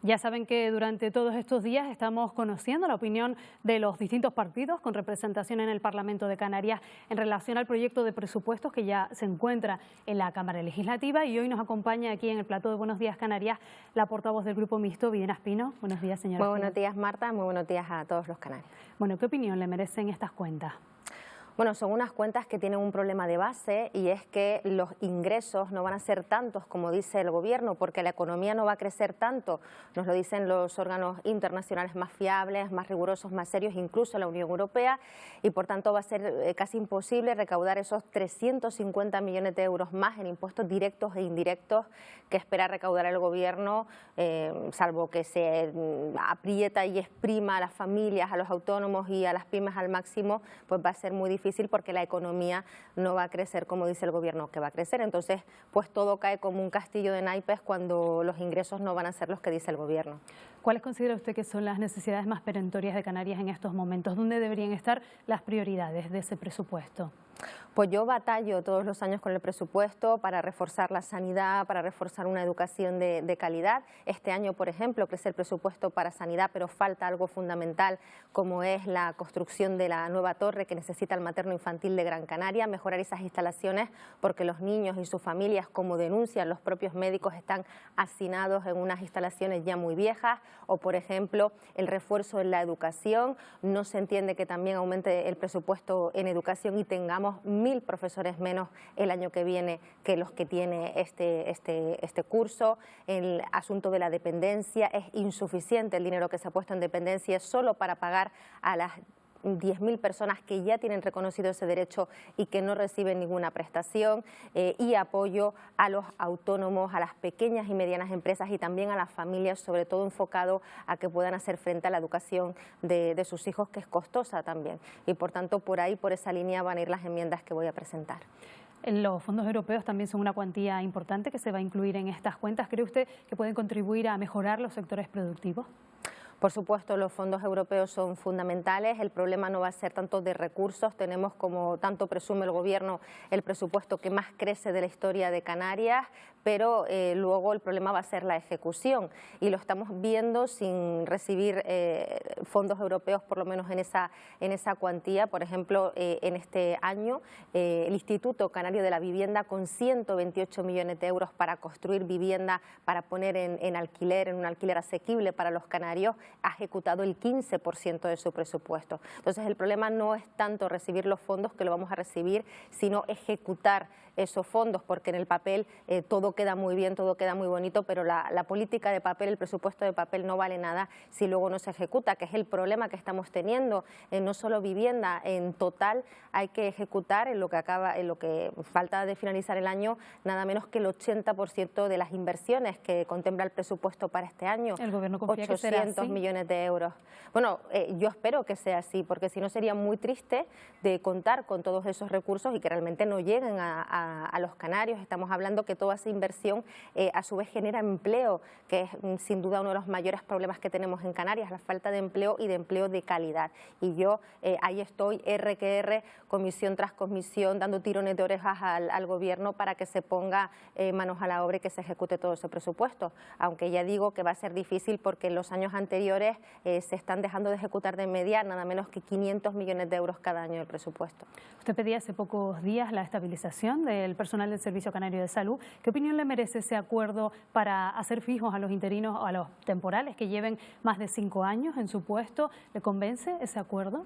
Ya saben que durante todos estos días estamos conociendo la opinión de los distintos partidos con representación en el Parlamento de Canarias en relación al proyecto de presupuestos que ya se encuentra en la Cámara Legislativa, y hoy nos acompaña aquí en el plató de Buenos Días Canarias la portavoz del Grupo Mixto, Villena Espino. Buenos días, señora. Muy buenos días, Marta. Muy buenos días a todos los canarios. Bueno, ¿qué opinión le merecen estas cuentas? Bueno, son unas cuentas que tienen un problema de base, y es que los ingresos no van a ser tantos como dice el Gobierno, porque la economía no va a crecer tanto. Nos lo dicen los órganos internacionales más fiables, más rigurosos, más serios, incluso la Unión Europea, y por tanto va a ser casi imposible recaudar esos 350 millones de euros más en impuestos directos e indirectos que espera recaudar el Gobierno, salvo que se aprieta y exprima a las familias, a los autónomos y a las pymes al máximo, pues va a ser muy difícil, porque la economía no va a crecer como dice el Gobierno que va a crecer. Entonces, pues todo cae como un castillo de naipes cuando los ingresos no van a ser los que dice el Gobierno. ¿Cuáles considera usted que son las necesidades más perentorias de Canarias en estos momentos? ¿Dónde deberían estar las prioridades de ese presupuesto? Pues yo batallo todos los años con el presupuesto para reforzar la sanidad, para reforzar una educación de calidad. Este año, por ejemplo, crece el presupuesto para sanidad, pero falta algo fundamental, como es la construcción de la nueva torre que necesita el materno infantil de Gran Canaria, mejorar esas instalaciones, porque los niños y sus familias, como denuncian los propios médicos, están hacinados en unas instalaciones ya muy viejas. O, por ejemplo, el refuerzo en la educación. No se entiende que también aumente el presupuesto en educación y tengamos 1000 profesores menos el año que viene que los que tiene este curso. El asunto de la dependencia: es insuficiente el dinero que se ha puesto en dependencia solo para pagar a las 10.000 personas que ya tienen reconocido ese derecho y que no reciben ninguna prestación, y apoyo a los autónomos, a las pequeñas y medianas empresas y también a las familias, sobre todo enfocado a que puedan hacer frente a la educación de sus hijos, que es costosa también. Y por tanto, por ahí, por esa línea van a ir las enmiendas que voy a presentar. Los fondos europeos también son una cuantía importante que se va a incluir en estas cuentas. ¿Cree usted que pueden contribuir a mejorar los sectores productivos? Por supuesto, los fondos europeos son fundamentales. El problema no va a ser tanto de recursos. Tenemos, como tanto presume el Gobierno, el presupuesto que más crece de la historia de Canarias, pero luego el problema va a ser la ejecución, y lo estamos viendo sin recibir fondos europeos, por lo menos en esa cuantía. Por ejemplo, en este año el Instituto Canario de la Vivienda, con 128 millones de euros para construir vivienda, para poner en alquiler, en un alquiler asequible para los canarios, ha ejecutado el 15% de su presupuesto. Entonces, el problema no es tanto recibir los fondos, que lo vamos a recibir, sino ejecutar esos fondos, porque en el papel todo queda muy bien, todo queda muy bonito, pero la política de papel, el presupuesto de papel no vale nada si luego no se ejecuta, que es el problema que estamos teniendo. No solo vivienda, en total hay que ejecutar en lo que falta de finalizar el año, nada menos que el 80% de las inversiones que contempla el presupuesto para este año. El Gobierno confía que será así. 800 millones de euros. Bueno, yo espero que sea así, porque si no sería muy triste de contar con todos esos recursos y que realmente no lleguen a los canarios. Estamos hablando que toda esa inversión a su vez genera empleo, que es sin duda uno de los mayores problemas que tenemos en Canarias, la falta de empleo y de empleo de calidad. Y yo ahí estoy, R que R, comisión tras comisión, dando tirones de orejas al Gobierno para que se ponga manos a la obra y que se ejecute todo ese presupuesto. Aunque ya digo que va a ser difícil, porque en los años anteriores se están dejando de ejecutar de media nada menos que 500 millones de euros cada año del presupuesto. Usted pedía hace pocos días la estabilización del personal del Servicio Canario de Salud. ¿Qué opinión le merece ese acuerdo para hacer fijos a los interinos o a los temporales que lleven más de 5 años en su puesto? ¿Le convence ese acuerdo?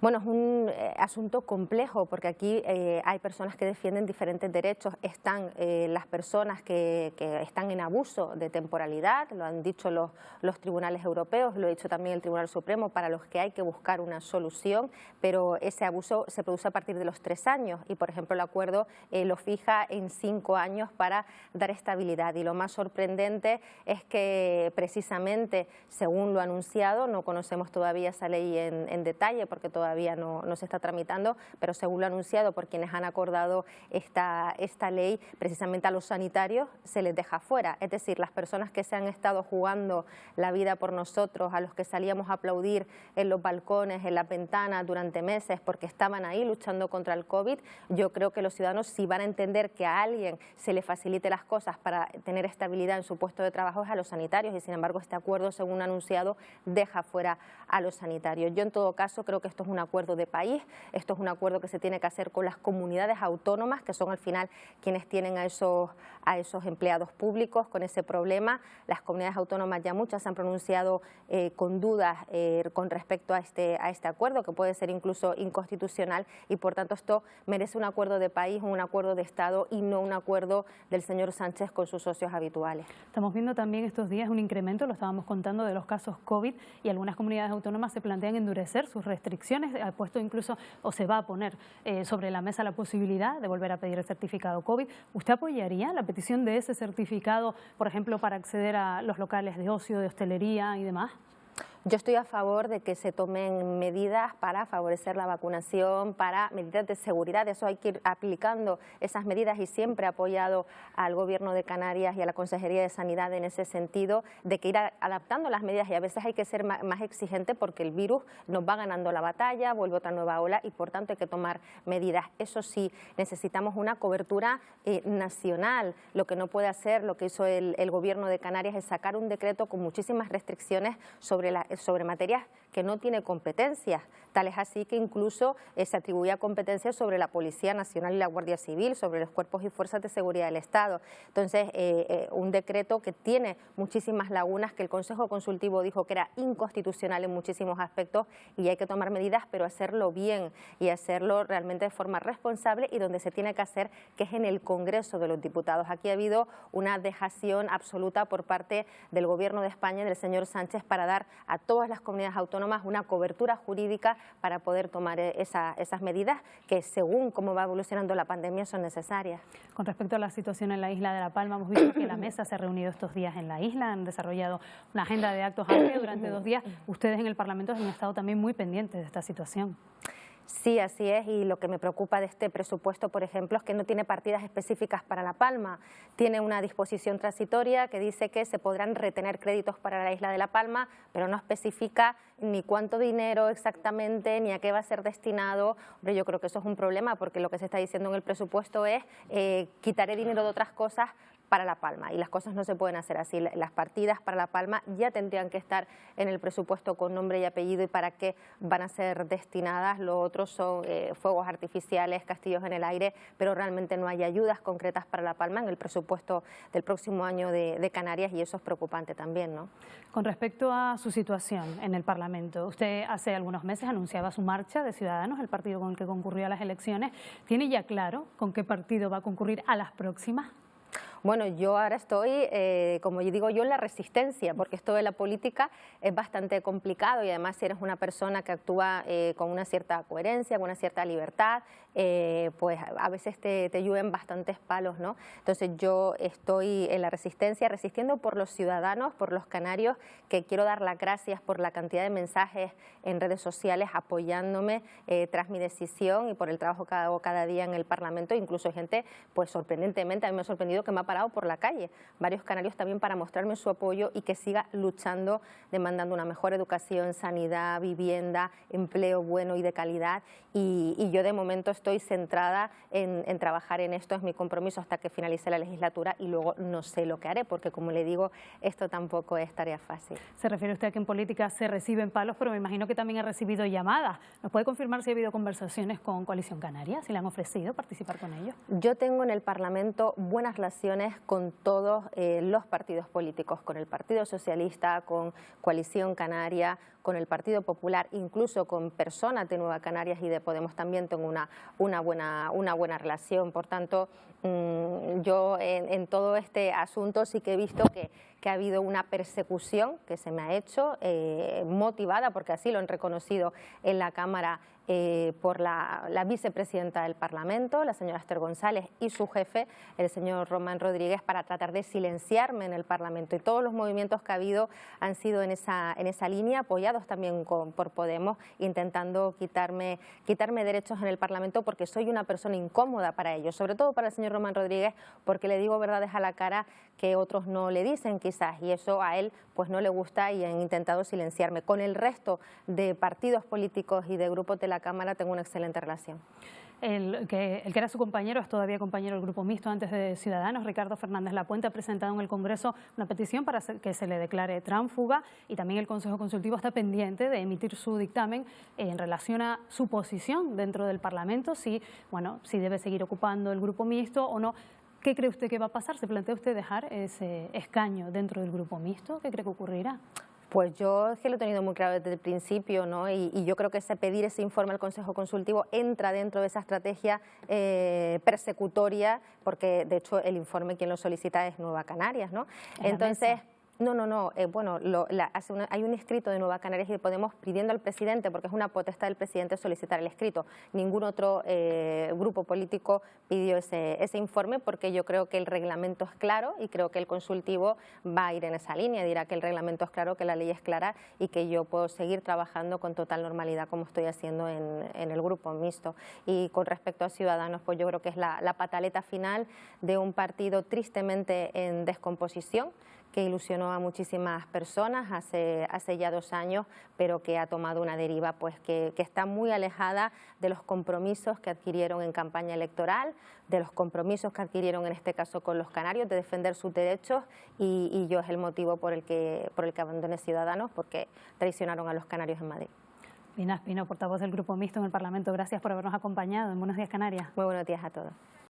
Bueno, es un asunto complejo, porque aquí hay personas que defienden diferentes derechos. Están las personas que están en abuso de temporalidad, lo han dicho los tribunales europeos, lo ha dicho también el Tribunal Supremo, para los que hay que buscar una solución, pero ese abuso se produce a partir de los 3 años y, por ejemplo, el acuerdo lo fija en 5 años para dar estabilidad. Y lo más sorprendente es que, precisamente, según lo anunciado, no conocemos todavía esa ley en detalle, porque todavía todavía no se está tramitando, pero según lo anunciado por quienes han acordado esta ley, precisamente a los sanitarios se les deja fuera. Es decir, las personas que se han estado jugando la vida por nosotros, a los que salíamos a aplaudir en los balcones, en las ventanas durante meses porque estaban ahí luchando contra el COVID, yo creo que los ciudadanos, si van a entender que a alguien se le facilite las cosas para tener estabilidad en su puesto de trabajo, es a los sanitarios, y sin embargo este acuerdo, según anunciado, deja fuera a los sanitarios. Yo en todo caso creo que esto es un acuerdo de país, esto es un acuerdo que se tiene que hacer con las comunidades autónomas, que son al final quienes tienen a esos empleados públicos con ese problema. Las comunidades autónomas ya muchas se han pronunciado con dudas con respecto a este acuerdo, que puede ser incluso inconstitucional, y por tanto esto merece un acuerdo de país, un acuerdo de Estado y no un acuerdo del señor Sánchez con sus socios habituales. Estamos viendo también estos días un incremento, lo estábamos contando, de los casos COVID, y algunas comunidades autónomas se plantean endurecer sus restricciones. Ha puesto incluso, o se va a poner sobre la mesa la posibilidad de volver a pedir el certificado COVID. ¿Usted apoyaría la petición de ese certificado, por ejemplo, para acceder a los locales de ocio, de hostelería y demás? Yo estoy a favor de que se tomen medidas para favorecer la vacunación, para medidas de seguridad. Eso hay que ir aplicando esas medidas, y siempre he apoyado al Gobierno de Canarias y a la Consejería de Sanidad en ese sentido, de que ir adaptando las medidas, y a veces hay que ser más exigente porque el virus nos va ganando la batalla, vuelve otra nueva ola y por tanto hay que tomar medidas. Eso sí, necesitamos una cobertura nacional. Lo que no puede hacer, lo que hizo el Gobierno de Canarias, es sacar un decreto con muchísimas restricciones sobre materias que no tiene competencias. Tal es así que incluso se atribuía competencias sobre la Policía Nacional y la Guardia Civil, sobre los cuerpos y fuerzas de seguridad del Estado. Entonces, un decreto que tiene muchísimas lagunas, que el Consejo Consultivo dijo que era inconstitucional en muchísimos aspectos, y hay que tomar medidas, pero hacerlo bien y hacerlo realmente de forma responsable, y donde se tiene que hacer, que es en el Congreso de los Diputados. Aquí ha habido una dejación absoluta por parte del Gobierno de España y del señor Sánchez para dar a todas las comunidades autónomas una cobertura jurídica para poder tomar esas medidas que, según cómo va evolucionando la pandemia, son necesarias. Con respecto a la situación en la isla de La Palma, hemos visto que la mesa se ha reunido estos días en la isla, han desarrollado una agenda de actos amplia durante 2 días. Ustedes en el Parlamento han estado también muy pendientes de esta situación. Sí, así es, y lo que me preocupa de este presupuesto, por ejemplo, es que no tiene partidas específicas para La Palma. Tiene una disposición transitoria que dice que se podrán retener créditos para la isla de La Palma, pero no especifica ni cuánto dinero exactamente, ni a qué va a ser destinado. Hombre, yo creo que eso es un problema, porque lo que se está diciendo en el presupuesto es quitaré dinero de otras cosas para La Palma, y las cosas no se pueden hacer así. Las partidas para La Palma ya tendrían que estar en el presupuesto con nombre y apellido y para qué van a ser destinadas. Lo otro son fuegos artificiales, castillos en el aire, pero realmente no hay ayudas concretas para La Palma en el presupuesto del próximo año de Canarias, y eso es preocupante también, ¿no? Con respecto a su situación en el Parlamento, usted hace algunos meses anunciaba su marcha de Ciudadanos, el partido con el que concurrió a las elecciones. ¿Tiene ya claro con qué partido va a concurrir a las próximas? Bueno, yo ahora estoy, como yo digo yo, en la resistencia, porque esto de la política es bastante complicado, y además si eres una persona que actúa con una cierta coherencia, con una cierta libertad, pues a veces te llueven bastantes palos, ¿no? Entonces yo estoy en la resistencia, resistiendo por los ciudadanos, por los canarios, que quiero dar las gracias por la cantidad de mensajes en redes sociales apoyándome tras mi decisión, y por el trabajo que hago cada día en el Parlamento. Incluso hay gente, pues sorprendentemente, a mí me ha sorprendido, que me ha parado por la calle, varios canarios también, para mostrarme su apoyo y que siga luchando, demandando una mejor educación, sanidad, vivienda, empleo bueno y de calidad, y yo de momento estoy centrada en trabajar en esto. Es mi compromiso hasta que finalice la legislatura, y luego no sé lo que haré, porque como le digo, esto tampoco es tarea fácil. Se refiere usted a que en política se reciben palos, pero me imagino que también ha recibido llamadas. ¿Nos puede confirmar si ha habido conversaciones con Coalición Canaria, si le han ofrecido participar con ellos? Yo tengo en el Parlamento buenas relaciones con todos los partidos políticos, con el Partido Socialista, con Coalición Canaria, con el Partido Popular, incluso con personas de Nueva Canarias y de Podemos también tengo una buena relación. Por tanto, yo en todo este asunto sí que he visto que ha habido una persecución que se me ha hecho, motivada, porque así lo han reconocido en la Cámara por la vicepresidenta del Parlamento, la señora Esther González, y su jefe, el señor Román Rodríguez, para tratar de silenciarme en el Parlamento. Y todos los movimientos que ha habido han sido en esa línea, apoyados también por Podemos, intentando quitarme derechos en el Parlamento, porque soy una persona incómoda para ellos, sobre todo para el señor Román Rodríguez, porque le digo verdades a la cara que otros no le dicen quizás, y eso a él pues no le gusta, y han intentado silenciarme. Con el resto de partidos políticos y de grupos de la Cámara tengo una excelente relación. El que era su compañero, es todavía compañero del Grupo Mixto antes de Ciudadanos, Ricardo Fernández Lapuente, ha presentado en el Congreso una petición para que se le declare tránsfuga, y también el Consejo Consultivo está pendiente de emitir su dictamen en relación a su posición dentro del Parlamento, si debe seguir ocupando el Grupo Mixto o no. ¿Qué cree usted que va a pasar? ¿Se plantea usted dejar ese escaño dentro del Grupo Mixto? ¿Qué cree que ocurrirá? Pues yo es que lo he tenido muy claro desde el principio, ¿no? Y yo creo que pedir ese informe al Consejo Consultivo entra dentro de esa estrategia persecutoria, porque de hecho el informe quien lo solicita es Nueva Canarias, ¿no? Entonces, hay un escrito de Nueva Canarias y de Podemos pidiendo al presidente, porque es una potestad del presidente solicitar el escrito. Ningún otro grupo político pidió ese informe, porque yo creo que el reglamento es claro, y creo que el consultivo va a ir en esa línea, dirá que el reglamento es claro, que la ley es clara y que yo puedo seguir trabajando con total normalidad como estoy haciendo en el Grupo Mixto. Y con respecto a Ciudadanos, pues yo creo que es la pataleta final de un partido tristemente en descomposición, que ilusionó a muchísimas personas hace ya 2 años, pero que ha tomado una deriva pues que está muy alejada de los compromisos que adquirieron en campaña electoral, de los compromisos que adquirieron en este caso con los canarios, de defender sus derechos, y yo es el motivo por el que abandoné Ciudadanos, porque traicionaron a los canarios en Madrid. Pina Espino, portavoz del Grupo Mixto en el Parlamento, gracias por habernos acompañado en Buenos Días Canarias. Muy buenos días a todos.